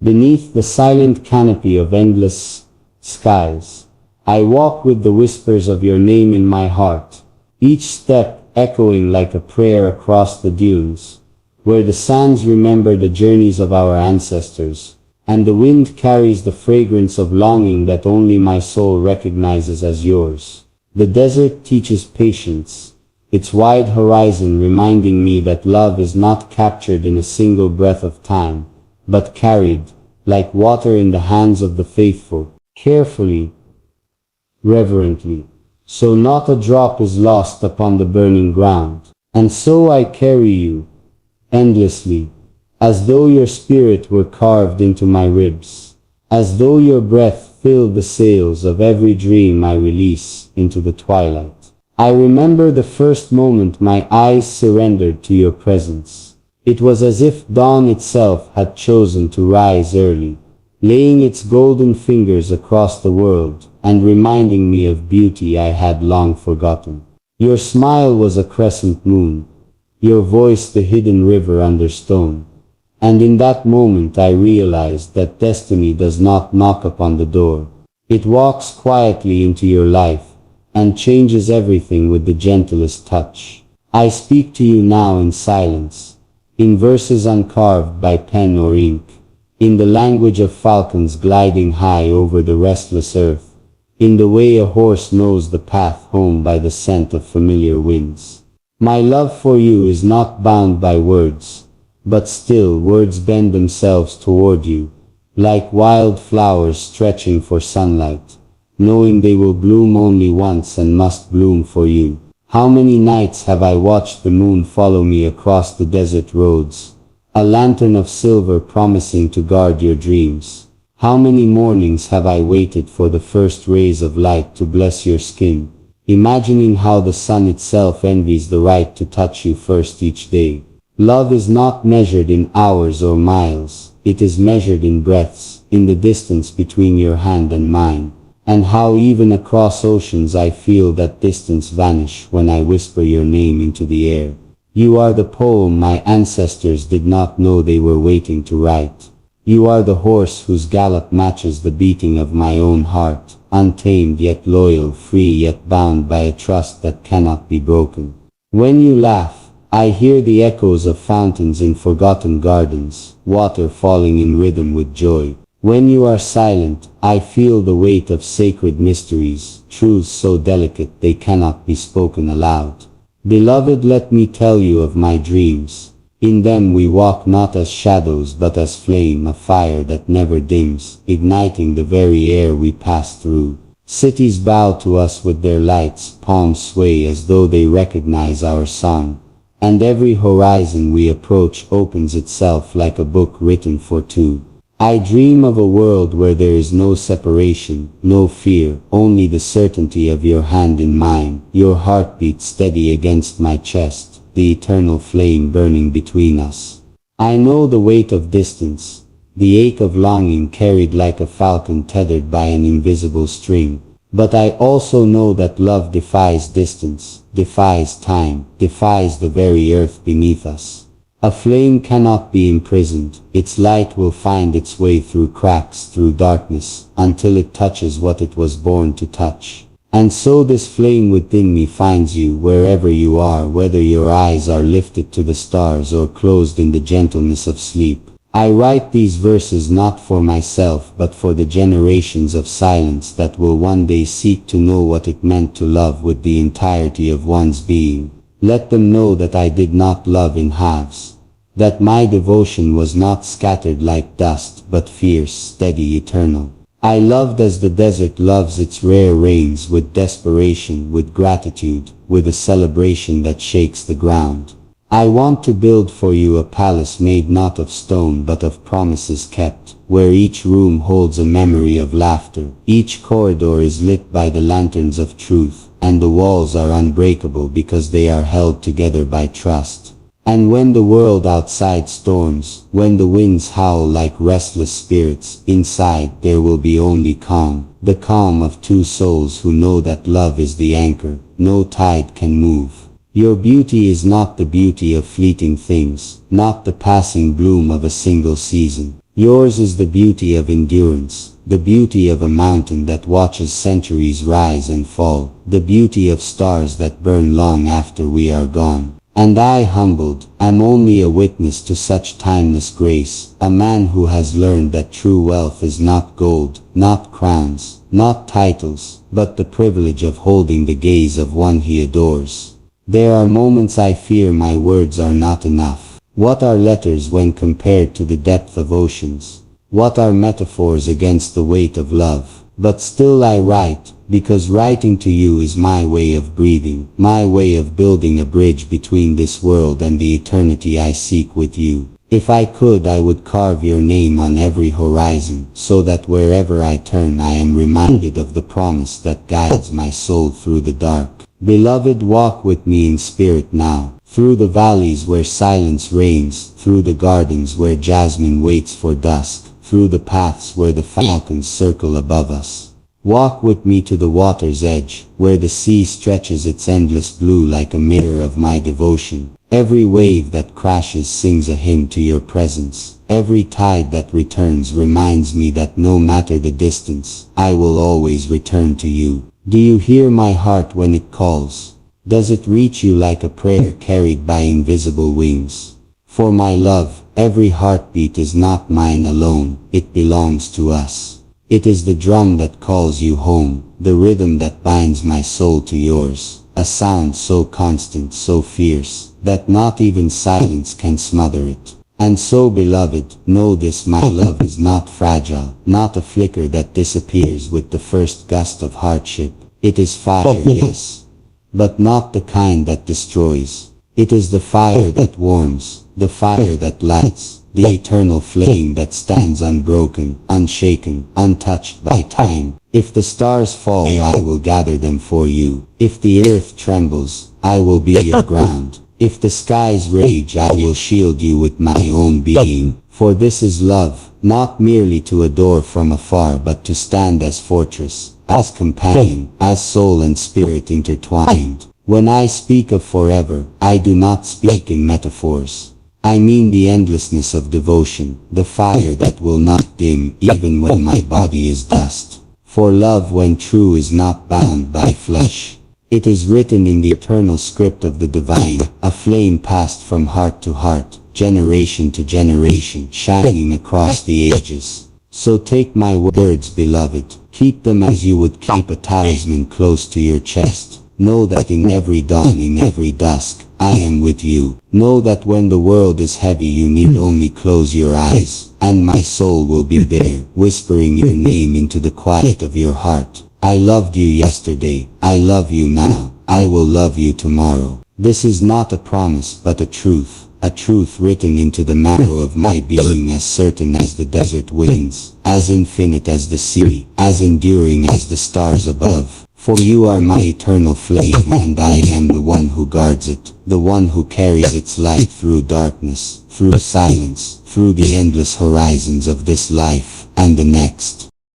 Beneath the silent canopy of endless skies, I walk with the whispers of your name in my heart, each step echoing like a prayer across the dunes, where the sands remember the journeys of our ancestors, and the wind carries the fragrance of longing that only my soul recognizes as yours. The desert teaches patience, its wide horizon reminding me that love is not captured in a single breath of time, but carried, like water in the hands of the faithful, carefully, reverently. So not a drop is lost upon the burning ground. And so I carry you, endlessly, as though your spirit were carved into my ribs, as though your breath filled the sails of every dream I release into the twilight. I remember the first moment my eyes surrendered to your presence. It was as if dawn itself had chosen to rise early, laying its golden fingers across the world and reminding me of beauty I had long forgotten. Your smile was a crescent moon, your voice the hidden river under stone, and in that moment I realized that destiny does not knock upon the door. It walks quietly into your life and changes everything with the gentlest touch. I speak to you now in silence, in verses uncarved by pen or ink, in the language of falcons gliding high over the restless earth, in the way a horse knows the path home by the scent of familiar winds. My love for you is not bound by words, but still words bend themselves toward you, like wild flowers stretching for sunlight, knowing they will bloom only once and must bloom for you. How many nights have I watched the moon follow me across the desert roads, a lantern of silver promising to guard your dreams. How many mornings have I waited for the first rays of light to bless your skin, imagining how the sun itself envies the right to touch you first each day. Love is not measured in hours or miles, it is measured in breaths, in the distance between your hand and mine. And how even across oceans I feel that distance vanish when I whisper your name into the air. You are the poem my ancestors did not know they were waiting to write. You are the horse whose gallop matches the beating of my own heart, untamed yet loyal, free yet bound by a trust that cannot be broken. When you laugh, I hear the echoes of fountains in forgotten gardens, water falling in rhythm with joy. When you are silent, I feel the weight of sacred mysteries, truths so delicate they cannot be spoken aloud. Beloved, let me tell you of my dreams. In them we walk not as shadows but as flame, a fire that never dims, igniting the very air we pass through. Cities bow to us with their lights, palms sway as though they recognize our song, and every horizon we approach opens itself like a book written for two. I dream of a world where there is no separation, no fear, only the certainty of your hand in mine, your heartbeat steady against my chest, the eternal flame burning between us. I know the weight of distance, the ache of longing carried like a falcon tethered by an invisible string, but I also know that love defies distance, defies time, defies the very earth beneath us. A flame cannot be imprisoned, its light will find its way through cracks, through darkness, until it touches what it was born to touch. And so this flame within me finds you wherever you are, whether your eyes are lifted to the stars or closed in the gentleness of sleep. I write these verses not for myself but for the generations of silence that will one day seek to know what it meant to love with the entirety of one's being. Let them know that I did not love in halves, that my devotion was not scattered like dust but fierce, steady, eternal. I loved as the desert loves its rare rains, with desperation, with gratitude, with a celebration that shakes the ground. I want to build for you a palace made not of stone but of promises kept, where each room holds a memory of laughter, each corridor is lit by the lanterns of truth, and the walls are unbreakable because they are held together by trust. And when the world outside storms, when the winds howl like restless spirits, inside there will be only calm, the calm of two souls who know that love is the anchor, no tide can move. Your beauty is not the beauty of fleeting things, not the passing bloom of a single season. Yours is the beauty of endurance, the beauty of a mountain that watches centuries rise and fall, the beauty of stars that burn long after we are gone. And I, humbled, am only a witness to such timeless grace, a man who has learned that true wealth is not gold, not crowns, not titles, but the privilege of holding the gaze of one he adores. There are moments I fear my words are not enough. What are letters when compared to the depth of oceans? What are metaphors against the weight of love? But still I write, because writing to you is my way of breathing, my way of building a bridge between this world and the eternity I seek with you. If I could, I would carve your name on every horizon, so that wherever I turn I am reminded of the promise that guides my soul through the dark. Beloved, walk with me in spirit now, through the valleys where silence reigns, through the gardens where jasmine waits for dusk, through the paths where the falcons circle above us. Walk with me to the water's edge, where the sea stretches its endless blue like a mirror of my devotion. Every wave that crashes sings a hymn to your presence. Every tide that returns reminds me that no matter the distance, I will always return to you. Do you hear my heart when it calls? Does it reach you like a prayer carried by invisible wings? For my love, every heartbeat is not mine alone, it belongs to us. It is the drum that calls you home, the rhythm that binds my soul to yours, a sound so constant, so fierce, that not even silence can smother it. And so, beloved, know this: my love is not fragile, not a flicker that disappears with the first gust of hardship. It is fire, yes, but not the kind that destroys. It is the fire that warms, the fire that lights, the eternal flame that stands unbroken, unshaken, untouched by time. If the stars fall, I will gather them for you. If the earth trembles, I will be your ground. If the skies rage, I will shield you with my own being. For this is love, not merely to adore from afar, but to stand as fortress, as companion, as soul and spirit intertwined. When I speak of forever, I do not speak in metaphors. I mean the endlessness of devotion, the fire that will not dim even when my body is dust. For love, when true, is not bound by flesh. It is written in the eternal script of the divine, a flame passed from heart to heart, generation to generation, shining across the ages. So take my words, beloved, keep them as you would keep a talisman close to your chest. Know that in every dawn, in every dusk, I am with you. Know that when the world is heavy, you need only close your eyes, and my soul will be there, whispering your name into the quiet of your heart. I loved you yesterday, I love you now, I will love you tomorrow. This is not a promise but a truth written into the marrow of my being, as certain as the desert winds, as infinite as the sea, as enduring as the stars above. For you are my eternal flame, and I am the one who guards it, the one who carries its light through darkness, through silence, through the endless horizons of this life and the next.